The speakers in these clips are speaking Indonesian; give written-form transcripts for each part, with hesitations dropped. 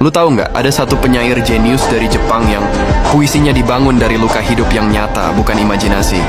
Lu tahu nggak, ada satu penyair jenius dari Jepang yang puisinya dibangun dari luka hidup yang nyata, bukan imajinasi.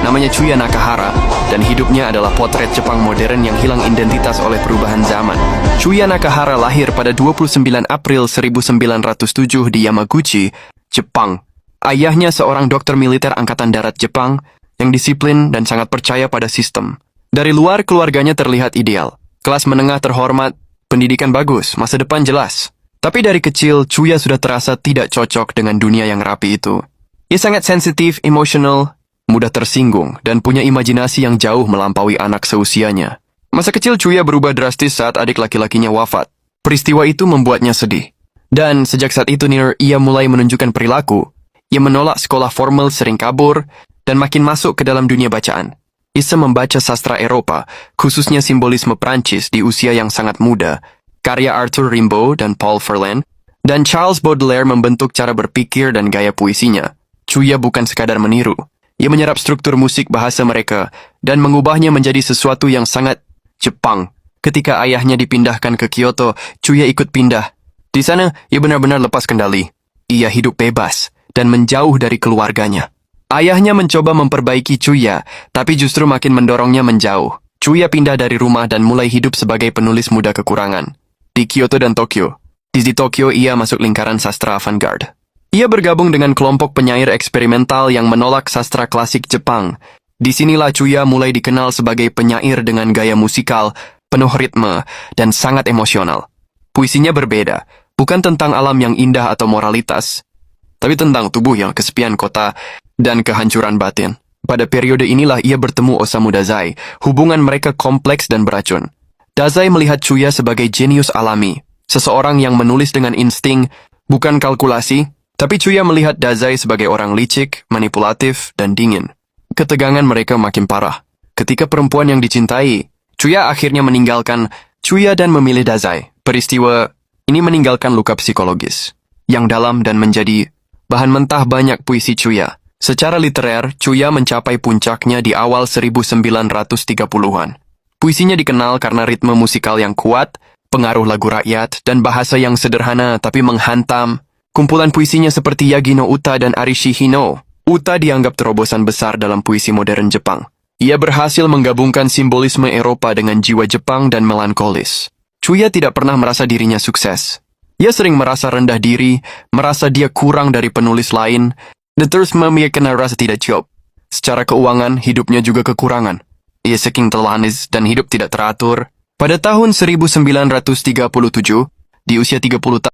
Namanya Chuya Nakahara, dan hidupnya adalah potret Jepang modern yang hilang identitas oleh perubahan zaman. Chuya Nakahara lahir pada 29 April 1907 di Yamaguchi, Jepang. Ayahnya seorang dokter militer Angkatan Darat Jepang yang disiplin dan sangat percaya pada sistem. Dari luar, keluarganya terlihat ideal. Kelas menengah terhormat, pendidikan bagus, masa depan jelas. Tapi dari kecil, Chuya sudah terasa tidak cocok dengan dunia yang rapi itu. Ia sangat sensitif, emosional, mudah tersinggung, dan punya imajinasi yang jauh melampaui anak seusianya. Masa kecil Chuya berubah drastis saat adik laki-lakinya wafat. Peristiwa itu membuatnya sedih. Dan sejak saat itu ia mulai menunjukkan perilaku. Ia menolak sekolah formal, sering kabur, dan makin masuk ke dalam dunia bacaan. Ia membaca sastra Eropa, khususnya simbolisme Prancis di usia yang sangat muda. Karya Arthur Rimbaud dan Paul Verlaine, dan Charles Baudelaire membentuk cara berpikir dan gaya puisinya. Chuya bukan sekadar meniru. Ia menyerap struktur musik bahasa mereka dan mengubahnya menjadi sesuatu yang sangat Jepang. Ketika ayahnya dipindahkan ke Kyoto, Chuya ikut pindah. Di sana, ia benar-benar lepas kendali. Ia hidup bebas dan menjauh dari keluarganya. Ayahnya mencoba memperbaiki Chuya, tapi justru makin mendorongnya menjauh. Chuya pindah dari rumah dan mulai hidup sebagai penulis muda kekurangan. Di Kyoto dan Tokyo. Di Tokyo, ia masuk lingkaran sastra avant-garde. Ia bergabung dengan kelompok penyair eksperimental yang menolak sastra klasik Jepang. Disinilah Chuya mulai dikenal sebagai penyair dengan gaya musikal, penuh ritme, dan sangat emosional. Puisinya berbeda, bukan tentang alam yang indah atau moralitas, tapi tentang tubuh yang kesepian kota dan kehancuran batin. Pada periode inilah ia bertemu Osamu Dazai. Hubungan mereka kompleks dan beracun. Dazai melihat Chuya sebagai jenius alami, seseorang yang menulis dengan insting, bukan kalkulasi, tapi Chuya melihat Dazai sebagai orang licik, manipulatif, dan dingin. Ketegangan mereka makin parah. Ketika perempuan yang dicintai, Chuya akhirnya meninggalkan Chuya dan memilih Dazai. Peristiwa ini meninggalkan luka psikologis yang dalam dan menjadi bahan mentah banyak puisi Chuya. Secara literer, Chuya mencapai puncaknya di awal 1930-an. Puisinya dikenal karena ritme musikal yang kuat, pengaruh lagu rakyat, dan bahasa yang sederhana tapi menghantam. Kumpulan puisinya seperti Yagi no Uta dan Arishi Hino. Uta dianggap terobosan besar dalam puisi modern Jepang. Ia berhasil menggabungkan simbolisme Eropa dengan jiwa Jepang dan melankolis. Chuya tidak pernah merasa dirinya sukses. Ia sering merasa rendah diri, merasa dia kurang dari penulis lain, dan terus memikirkan rasa tidak cukup. Secara keuangan, hidupnya juga kekurangan. Ia saking terlanis dan hidup tidak teratur. Pada tahun 1937, di usia 30 tahun,